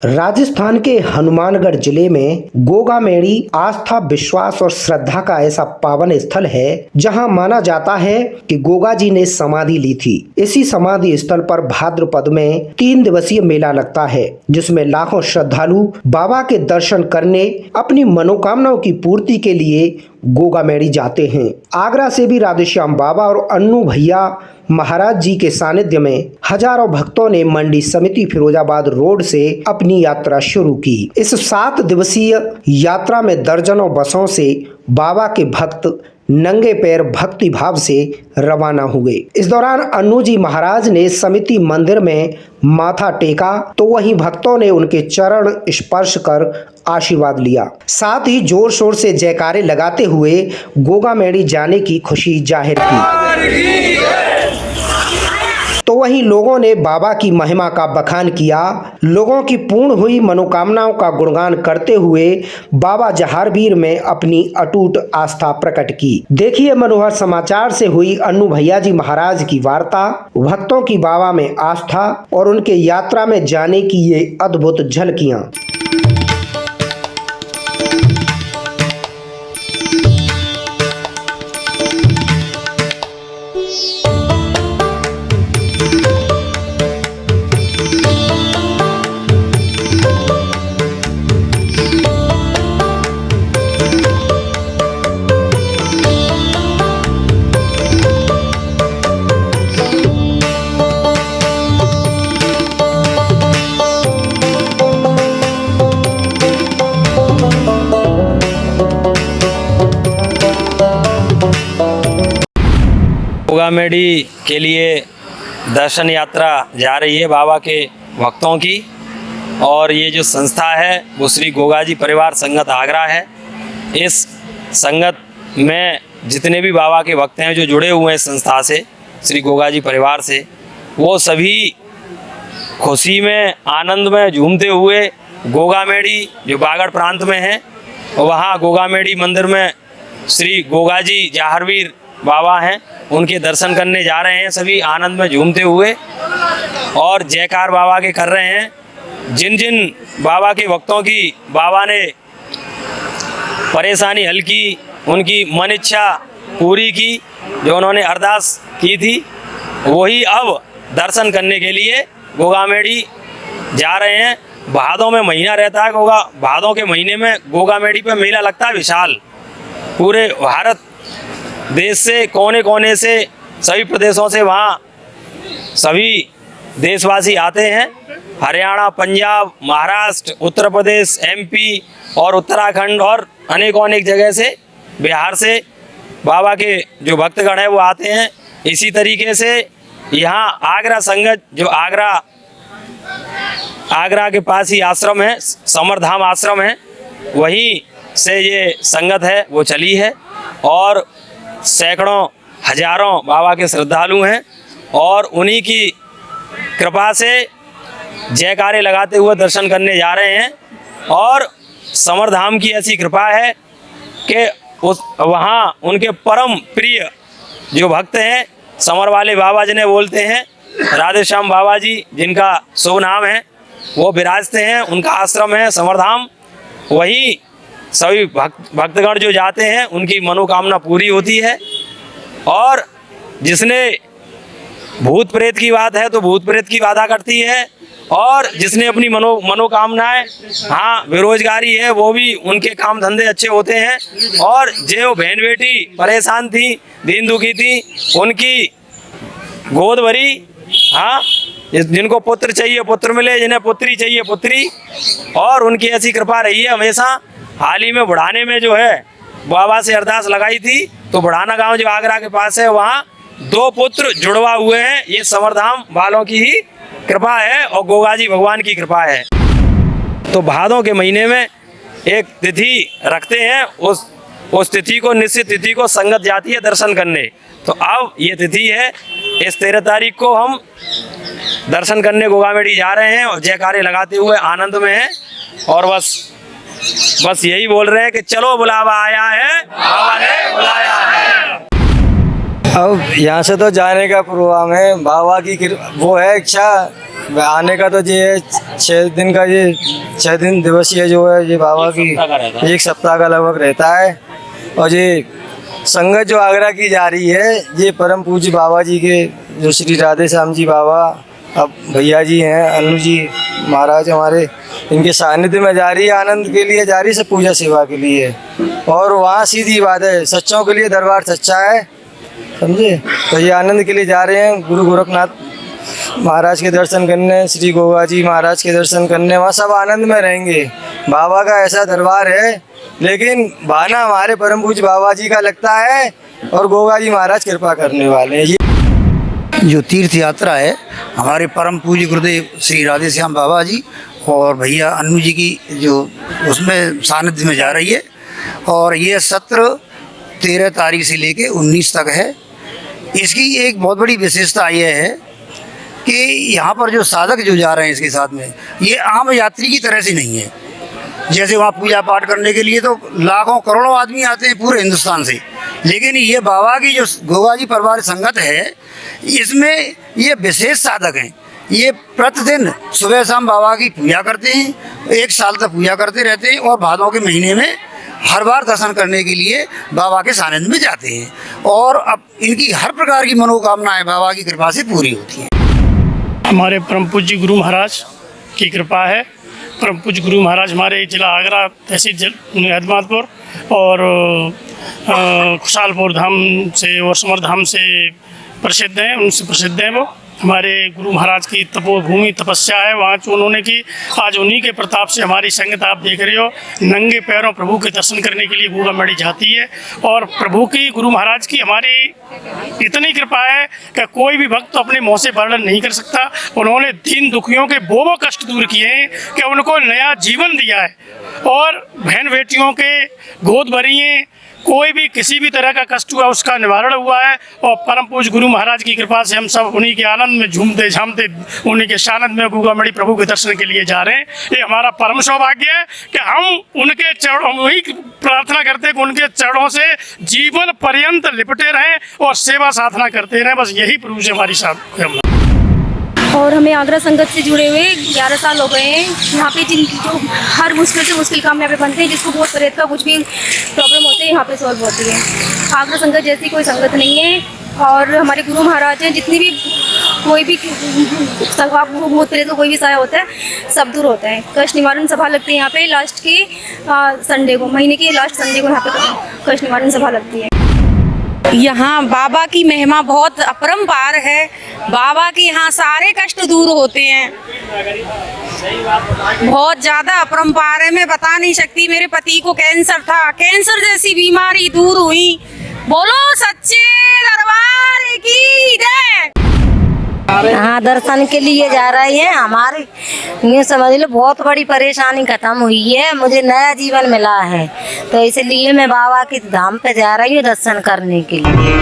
राजस्थान के हनुमानगढ़ जिले में गोगा मेड़ी आस्था, विश्वास और श्रद्धा का ऐसा पावन स्थल है जहां माना जाता है कि गोगा जी ने समाधि ली थी। इसी समाधि स्थल पर भाद्रपद में 3 दिवसीय मेला लगता है, जिसमें लाखों श्रद्धालु बाबा के दर्शन करने अपनी मनोकामनाओं की पूर्ति के लिए गोगा मेड़ी जाते हैं। आगरा से भी राधेश्याम बाबा और अन्नू भैया महाराज जी के सानिध्य में हजारों भक्तों ने मंडी समिति फिरोजाबाद रोड से अपनी यात्रा शुरू की। इस 7 दिवसीय यात्रा में दर्जनों बसों से बाबा के भक्त नंगे पैर भक्ति भाव से रवाना हुए। इस दौरान अन्नू जी महाराज ने समिति मंदिर में माथा टेका तो वहीं भक्तों ने उनके चरण स्पर्श कर आशीर्वाद लिया। साथ ही जोर शोर से जयकारे लगाते हुए गोगा मेड़ी जाने की खुशी जाहिर की। तो वहीं लोगों ने बाबा की महिमा का बखान किया। लोगों की पूर्ण हुई मनोकामनाओं का गुणगान करते हुए बाबा जहारवीर में अपनी अटूट आस्था प्रकट की। देखिए मनोहर समाचार से हुई अन्नू भैया जी महाराज की वार्ता, भक्तों की बाबा में आस्था और उनके यात्रा में जाने की ये अद्भुत झलकियां। गोगा मेड़ी के लिए दर्शन यात्रा जा रही है बाबा के भक्तों की, और ये जो संस्था है वो श्री गोगा जी परिवार संगत आगरा है। इस संगत में जितने भी बाबा के भक्त हैं जो जुड़े हुए हैं संस्था से, श्री गोगा जी परिवार से, वो सभी खुशी में आनंद में झूमते हुए गोगा मेड़ी जो बागड़ प्रांत में है, वहाँ गोगा मेड़ी मंदिर में श्री गोगा जी जहारवीर बाबा हैं, उनके दर्शन करने जा रहे हैं। सभी आनंद में झूमते हुए और जयकार बाबा के कर रहे हैं। जिन जिन बाबा के भक्तों की बाबा ने परेशानी हल की, उनकी मन इच्छा पूरी की, जो उन्होंने अरदास की थी, वही अब दर्शन करने के लिए गोगा मेड़ी जा रहे हैं। भादों में महीना रहता है गोगा, भादों के महीने में गोगा मेड़ी पे मेला लगता है विशाल। पूरे भारत देश से कोने कोने से सभी प्रदेशों से वहाँ सभी देशवासी आते हैं। हरियाणा, पंजाब, महाराष्ट्र, उत्तर प्रदेश, एमपी और उत्तराखंड और अनेक जगह से, बिहार से बाबा के जो भक्तगण हैं वो आते हैं। इसी तरीके से यहाँ आगरा संगत, जो आगरा के पास ही आश्रम है, समरधाम आश्रम है, वहीं से ये संगत है वो चली है और सैकड़ों हजारों बाबा के श्रद्धालु हैं और उन्हीं की कृपा से जयकारे लगाते हुए दर्शन करने जा रहे हैं। और समरधाम की ऐसी कृपा है कि वहाँ उनके परम प्रिय जो भक्त हैं, समर वाले बाबा जिन्हें बोलते हैं, राधेश्याम बाबा जी जिनका शुभ नाम है, वो विराजते हैं। उनका आश्रम है समरधाम। वहीं सभी भक्तगण जो जाते हैं उनकी मनोकामना पूरी होती है। और जिसने भूत प्रेत की बात है तो भूत प्रेत की वादा करती है, और जिसने अपनी मनोकामनाएं, हाँ बेरोजगारी है, वो भी उनके काम धंधे अच्छे होते हैं। और जो बहन बेटी परेशान थी, दीन दुखी थी, उनकी गोद भरी, हाँ जिनको पुत्र चाहिए पुत्र मिले, जिन्हें पुत्री चाहिए पुत्री, और उनकी ऐसी कृपा रही है हमेशा। हाल ही में बुढ़ाने में जो है बाबा से अरदास लगाई थी, तो बुढ़ाना गांव जो आगरा के पास है, वहाँ 2 पुत्र जुड़वा हुए हैं। ये समरधाम वालों की ही कृपा है और गोगा जी भगवान की कृपा है। तो भादों के महीने में एक तिथि रखते हैं, उस तिथि को, निश्चित तिथि को संगत जाती है दर्शन करने। तो अब ये तिथि है, इस 13 तारीख को हम दर्शन करने गोगा मेड़ी जा रहे हैं और जयकारे लगाते हुए आनंद में हैं। और बस यही बोल रहे हैं कि चलो बुलावा आया है, बाबा ने बुलाया है। अब यहाँ से तो जाने का प्रोग्राम है, बाबा की वो है इच्छा आने का तो ये 6 दिन का, ये 6 दिन दिवसीय जो है ये बाबा की 1 सप्ताह का लगभग रहता है। और ये संगत जो आगरा की जा रही है, ये परम पूज्य बाबा जी के जो श्री राधे श्याम जी बाबा, अब भैया जी हैं अनु जी महाराज हमारे, इनके सानिध्य में जा रही है, आनंद के लिए जा रही है, सब पूजा सेवा के लिए। और वहाँ सीधी बात है, सच्चों के लिए दरबार सच्चा है, समझे। तो ये आनंद के लिए जा रहे हैं गुरु गोरखनाथ महाराज के दर्शन करने, श्री गोगा जी महाराज के दर्शन करने, वहाँ सब आनंद में रहेंगे। बाबा का ऐसा दरबार है, लेकिन बहाना हमारे परम पूज्य बाबा जी का लगता है और गोगा जी महाराज कृपा करने वाले हैं। जो तीर्थ यात्रा है हमारे परम पूज्य गुरुदेव श्री राधे श्याम बाबा जी और भैया अन्नू जी की जो उसमें सानिध्य में जा रही है। और ये सत्र 13 तारीख से लेके 19 तक है। इसकी एक बहुत बड़ी विशेषता ये है कि यहाँ पर जो साधक जो जा रहे हैं इसके साथ में, ये आम यात्री की तरह से नहीं है। जैसे वहाँ पूजा पाठ करने के लिए तो लाखों करोड़ों आदमी आते हैं पूरे हिंदुस्तान से, लेकिन ये बाबा की जो गोगा जी परिवार संगत है, इसमें ये विशेष साधक हैं। ये प्रतिदिन सुबह शाम बाबा की पूजा करते हैं, 1 साल तक पूजा करते रहते हैं और भादों के महीने में हर बार दर्शन करने के लिए बाबा के सानिध्य में जाते हैं। और अब इनकी हर प्रकार की मनोकामनाएं बाबा की कृपा से पूरी होती हैं। हमारे परम पूज्य गुरु महाराज की कृपा है। परम पूज्य गुरु महाराज हमारे जिला आगरा तहसील हदमातपुर और खुशालपुर धाम से और समर धाम से प्रसिद्ध हैं, उनसे प्रसिद्ध हैं। वो हमारे गुरु महाराज की तपोभूमि तपस्या है वहाँ जो उन्होंने की। आज उन्हीं के प्रताप से हमारी संगत आप देख रहे हो नंगे पैरों प्रभु के दर्शन करने के लिए गोगा मेड़ी जाती है। और प्रभु की गुरु महाराज की हमारी इतनी कृपा है कि कोई भी भक्त तो अपने मुँह से वर्णन नहीं कर सकता। उन्होंने दीन दुखियों के वो कष्ट दूर किए हैं कि उनको नया जीवन दिया है और बहन बेटियों के गोद भरी हैं। कोई भी किसी भी तरह का कष्ट हुआ उसका निवारण हुआ है। और परम पूज्य गुरु महाराज की कृपा से हम सब उन्हीं के आनंद में झूमते झामते उन्हीं के सानंद में गोगा मेड़ी प्रभु के दर्शन के लिए जा रहे हैं। ये हमारा परम सौभाग्य है कि हम उनके चरणों में ही प्रार्थना करते हैं कि उनके चरणों से जीवन पर्यंत लिपटे रहें और सेवा साधना करते रहें। बस यही प्रभु से हमारी साथ। और हमें आगरा संगत से जुड़े हुए 11 साल हो गए हैं। यहाँ पे जिन जो हर मुश्किल से मुश्किल काम यहाँ पे बनते हैं, जिसको बहुत प्रेत का कुछ भी प्रॉब्लम होते हैं यहाँ पे सॉल्व होती है। आगरा संगत जैसी कोई संगत नहीं है। और हमारे गुरु महाराज हैं, जितनी भी कोई भी भूत प्रेत को कोई भी सहाय होता है सब दूर होता है। कष्ट निवारण सभा लगती है यहाँ पे लास्ट की संडे को, महीने की लास्ट संडे को यहाँ पे कष्ट निवारण सभा लगती है। यहाँ बाबा की महिमा बहुत अपरंपार है। बाबा के यहाँ सारे कष्ट दूर होते हैं, बहुत ज़्यादा अपरंपार है। मैं बता नहीं सकती। मेरे पति को कैंसर था, कैंसर जैसी बीमारी दूर हुई। बोलो सच्चे दरबार की जय। हाँ, दर्शन के लिए जा रही है। हमारी ये समझ लो बहुत बड़ी परेशानी खत्म हुई है, मुझे नया जीवन मिला है, तो इसलिए मैं बाबा के धाम पे जा रही हूँ दर्शन करने के लिए।